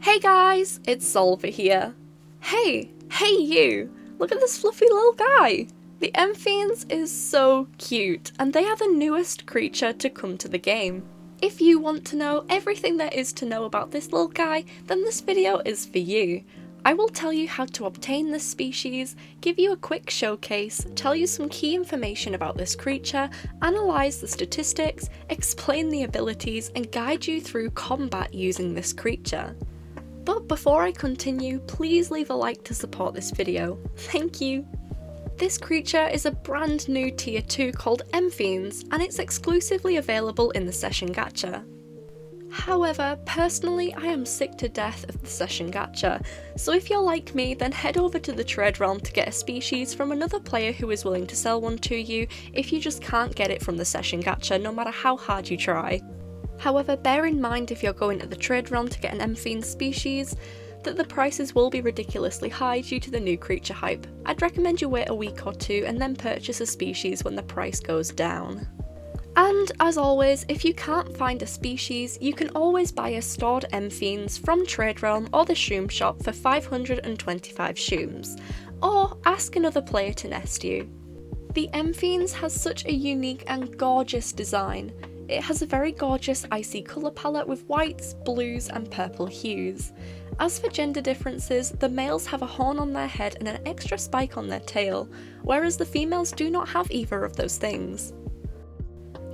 Hey guys, it's Zolva here. Hey you! Look at this fluffy little guy! The Emphines is so cute, and they are the newest creature to come to the game. If you want to know everything there is to know about this little guy, then this video is for you. I will tell you how to obtain this species, give you a quick showcase, tell you some key information about this creature, analyse the statistics, explain the abilities, and guide you through combat using this creature. But before I continue, please leave a like to support this video. Thank you! This creature is a brand new tier 2 called Emphines, and it's exclusively available in the Session Gacha. However, personally I am sick to death of the Session Gacha, so if you're like me then head over to the Trade Realm to get a species from another player who is willing to sell one to you if you just can't get it from the Session Gacha no matter how hard you try. However, bear in mind if you're going to the Trade Realm to get an Emphine species, that the prices will be ridiculously high due to the new creature hype. I'd recommend you wait a week or two and then purchase a species when the price goes down. And as always, if you can't find a species, you can always buy a stored Emphines from Trade Realm or the Shroom Shop for 525 Shrooms, or ask another player to nest you. The Emphines has such a unique and gorgeous design. It has a very gorgeous icy colour palette with whites, blues and purple hues. As for gender differences, the males have a horn on their head and an extra spike on their tail, whereas the females do not have either of those things.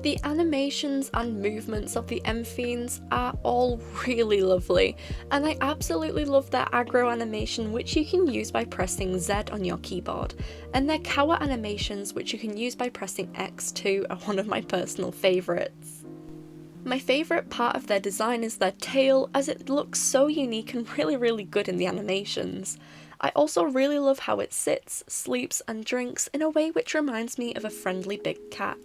The animations and movements of the Emphines are all really lovely, and I absolutely love their aggro animation, which you can use by pressing Z on your keyboard, and their cower animations, which you can use by pressing X2, are one of my personal favourites. My favourite part of their design is their tail, as it looks so unique and really good in the animations. I also really love how it sits, sleeps and drinks in a way which reminds me of a friendly big cat.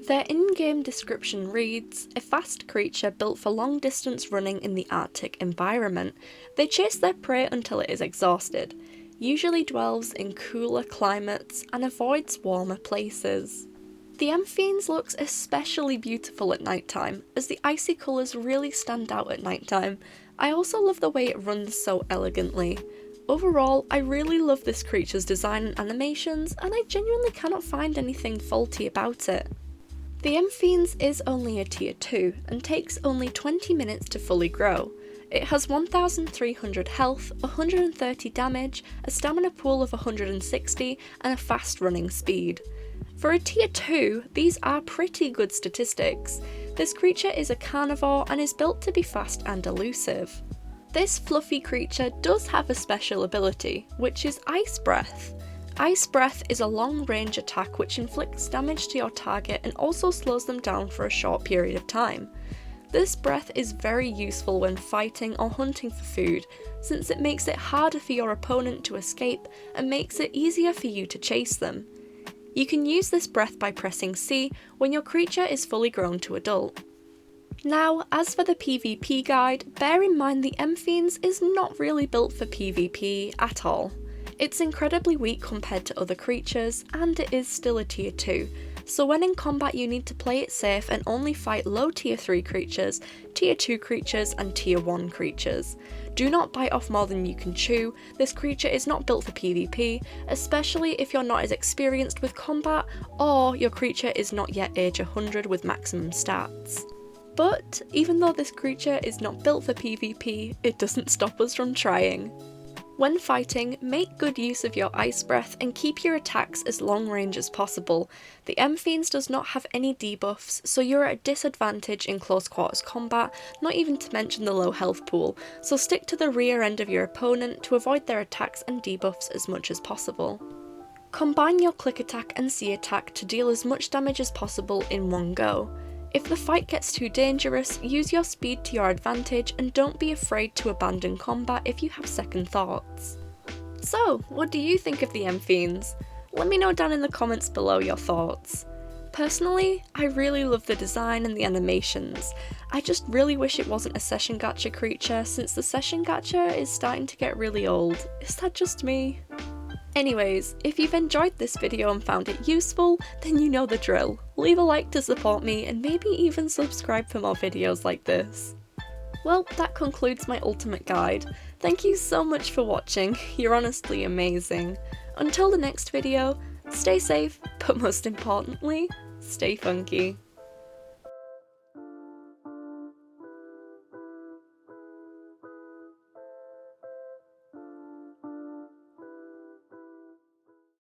Their in-game description reads, a fast creature built for long distance running in the Arctic environment. They chase their prey until it is exhausted, usually dwells in cooler climates and avoids warmer places. The Emphines looks especially beautiful at nighttime, as the icy colours really stand out at nighttime. I also love the way it runs so elegantly. Overall, I really love this creature's design and animations, and I genuinely cannot find anything faulty about it. The Emphines is only a tier 2 and takes only 20 minutes to fully grow. It has 1300 health, 130 damage, a stamina pool of 160 and a fast running speed. For a tier 2, these are pretty good statistics. This creature is a carnivore and is built to be fast and elusive. This fluffy creature does have a special ability, which is Ice Breath. Ice Breath is a long-range attack which inflicts damage to your target and also slows them down for a short period of time. This breath is very useful when fighting or hunting for food, since it makes it harder for your opponent to escape and makes it easier for you to chase them. You can use this breath by pressing C when your creature is fully grown to adult. Now, as for the PvP guide, bear in mind the Emphines is not really built for PvP at all. It's incredibly weak compared to other creatures, and it is still a tier 2, so when in combat you need to play it safe and only fight low tier 3 creatures, tier 2 creatures and tier 1 creatures. Do not bite off more than you can chew. This creature is not built for PvP, especially if you're not as experienced with combat or your creature is not yet age 100 with maximum stats. But even though this creature is not built for PvP, it doesn't stop us from trying. When fighting, make good use of your Ice Breath and keep your attacks as long range as possible. The Emphines does not have any debuffs, so you're at a disadvantage in close quarters combat, not even to mention the low health pool, so stick to the rear end of your opponent to avoid their attacks and debuffs as much as possible. Combine your Click Attack and C Attack to deal as much damage as possible in one go. If the fight gets too dangerous, use your speed to your advantage and don't be afraid to abandon combat if you have second thoughts. So, what do you think of the Emphines? Let me know down in the comments below your thoughts. Personally, I really love the design and the animations. I just really wish it wasn't a Session Gacha creature, since the Session Gacha is starting to get really old. Is that just me? Anyways, if you've enjoyed this video and found it useful, then you know the drill. Leave a like to support me and maybe even subscribe for more videos like this. Well, that concludes my ultimate guide. Thank you so much for watching, you're honestly amazing. Until the next video, stay safe, but most importantly, stay funky.